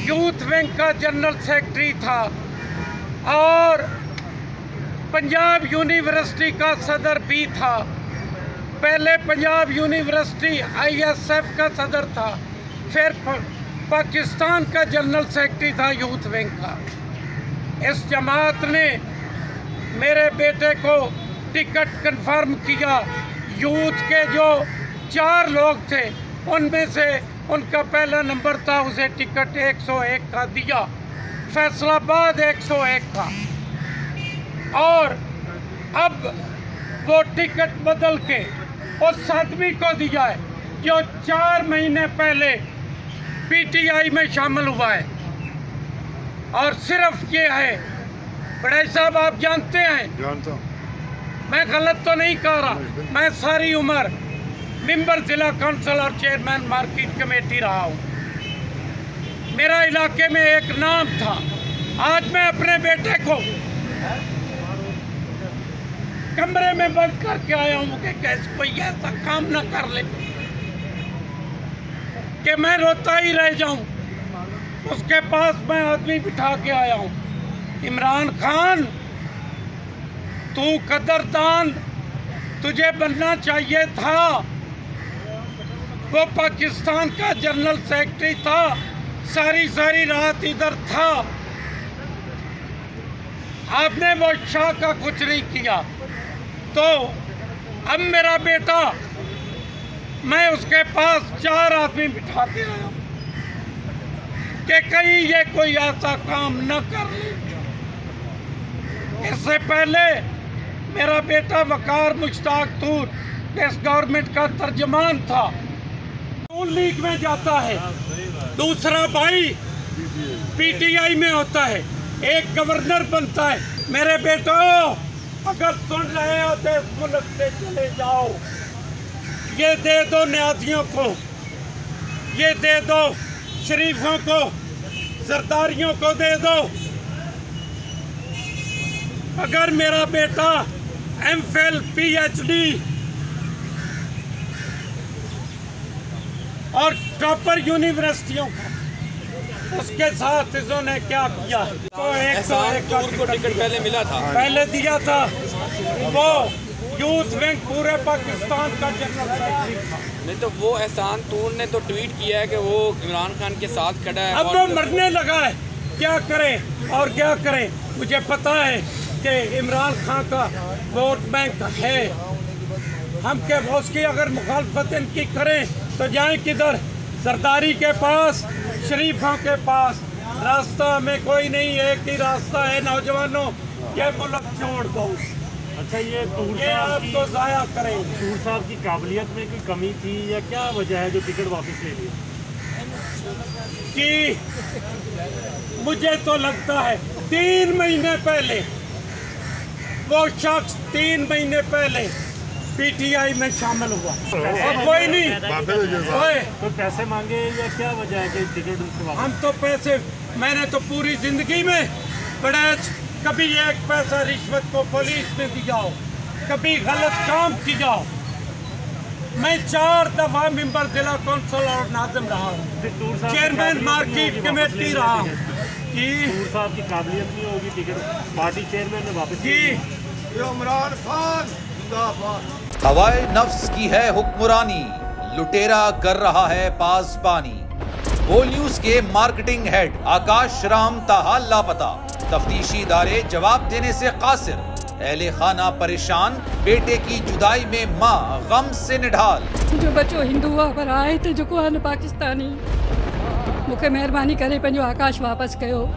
Youth wing का general secretary था और पंजाब यूनिवर्सिटी का सदर भी था। पहले पंजाब यूनिवर्सिटी ISF का सदर था, फिर पाकिस्तान का जनरल सेक्रेटरी था यूथ विंग का। इस जमात ने मेरे बेटे को टिकट कंफर्म किया। यूथ के जो 4 लोग थे उनमें से उनका पहला नंबर था, उसे टिकट 101 का दिया, फैसलाबाद 101 का। और अब वो टिकट बदल के उस आदमी को दिया है जो 4 महीने पहले PTI में शामिल हुआ है। और सिर्फ ये है, बड़े साहब आप जानते हैं, जानता हूँ, मैं गलत तो नहीं कह रहा, मैं सारी उम्र मेंबर जिला काउंसिल और चेयरमैन मार्केट कमेटी रहा हूँ। मेरा इलाके में एक नाम था। आज मैं अपने बेटे को कमरे में बंद करके आया हूँ कि कैसे कोई ऐसा काम ना कर ले कि मैं रोता ही रह जाऊं। उसके पास मैं आदमी बिठा के आया हूँ, इमरान खान तू कदरदान, तुझे बनना चाहिए था। वो पाकिस्तान का जनरल सेक्रेटरी था, सारी रात इधर था। आपने वो शाह का कुछ नहीं किया। तो अब मेरा बेटा, मैं उसके पास 4 आदमी बिठा के आया कि कहीं ये कोई ऐसा काम न कर ले। इससे पहले मेरा बेटा वकार मुश्ताक तूर इस गवर्नमेंट का तर्जमान था, नून लीग में जाता है, दूसरा भाई PTI में होता है, एक गवर्नर बनता है। मेरे बेटो, अगर सुन रहे हो तो इस मुल्क से चले जाओ। ये दे दो न्याजियों को, ये दे दो शरीफों को, सरदारियों को दे दो। अगर मेरा बेटा MPhil PhD और टॉपर यूनिवर्सिटियों का, उसके साथ इन्होंने क्या किया। तो 101 को टिकट पहले मिला था, पहले दिया था। वो यूथ विंग पूरे पाकिस्तान का जनरल सेक्रेटरी था। नहीं तो वो एहसान तूर ने तो ट्वीट किया है कि वो इमरान खान के साथ खड़ा है। अब वो मरने लगा है, क्या करें और क्या करें। मुझे पता है कि इमरान खान का वोट बैंक है, हम क्या उसकी अगर मुखालफत इनकी करें तो जाएं किधर, सरदारी के पास, शरीफों के पास। रास्ता में कोई नहीं, एक ही रास्ता है नौजवानों, ये मुल्क छोड़ दो। अच्छा, ये तूर आप तो जाया करें। तूर साहब की काबिलियत में कोई कमी थी या क्या वजह है जो टिकट वापस ले लिया? कि मुझे तो लगता है 3 महीने पहले वो शख्स 3 महीने पहले PTI में शामिल हुआ और कोई नहीं। ओए, तो पैसे मांगे या क्या वजह है कि टिकट उनसे वापस? हम तो पैसे, मैंने तो पूरी जिंदगी में बड़े, कभी 1 पैसा रिश्वत को पुलिस में दिया हो, कभी गलत काम किया हो। मैं 4 दफा मेंबर जिला काउंसिल और नाज़िम रहा हूँ, चेयरमैन मार्केट कमेटी रहा हूँ। तूर साहब की काबिलियत नहीं होगी टिकट पार्टी चेयरमैन ने वापस जी। इमरान खान जिंदाबाद। हवाए नफ्स की है हुक्मरानी, लुटेरा कर रहा है पासबानी। बोल न्यूज के मार्केटिंग हेड आकाश राम ताहा लापता, तफ्तीशी इदारे जवाब देने से कासिर। अहले खाना परेशान, बेटे की जुदाई में माँ गम से निढाल। जो बच्चो हिंदू हुआ पर आए थे जो को पाकिस्तानी, मुझे मेहरबानी करे पंहिंजो आकाश वापस कयो।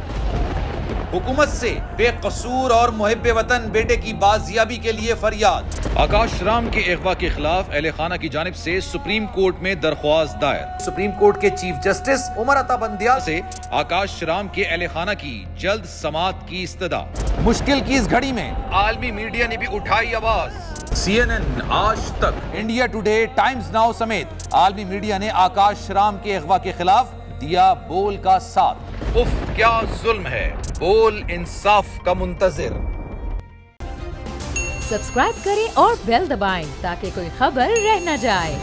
हुकूमत से बेकसूर और मुहिब्बे वतन बेटे की बाजियाबी के लिए फरियाद। आकाश राम के अगवा के खिलाफ अहले खाना की जानिब से सुप्रीम कोर्ट में दरख्वास्त दायर। सुप्रीम कोर्ट के चीफ जस्टिस उमर अता बंदियाल से आकाश राम के अहले खाना की जल्द समाअत की इस्तदा। मुश्किल की इस घड़ी में आलमी मीडिया ने भी उठाई आवाज। CNN, आज तक, इंडिया टुडे, टाइम्स नाउ समेत आलमी मीडिया ने आकाश राम के अगवा के खिलाफ दिया बोल का साथ। उफ क्या जुल्म है, बोल इंसाफ का मुंतजिर। सब्सक्राइब करें और बेल दबाएं ताकि कोई खबर रह न जाए।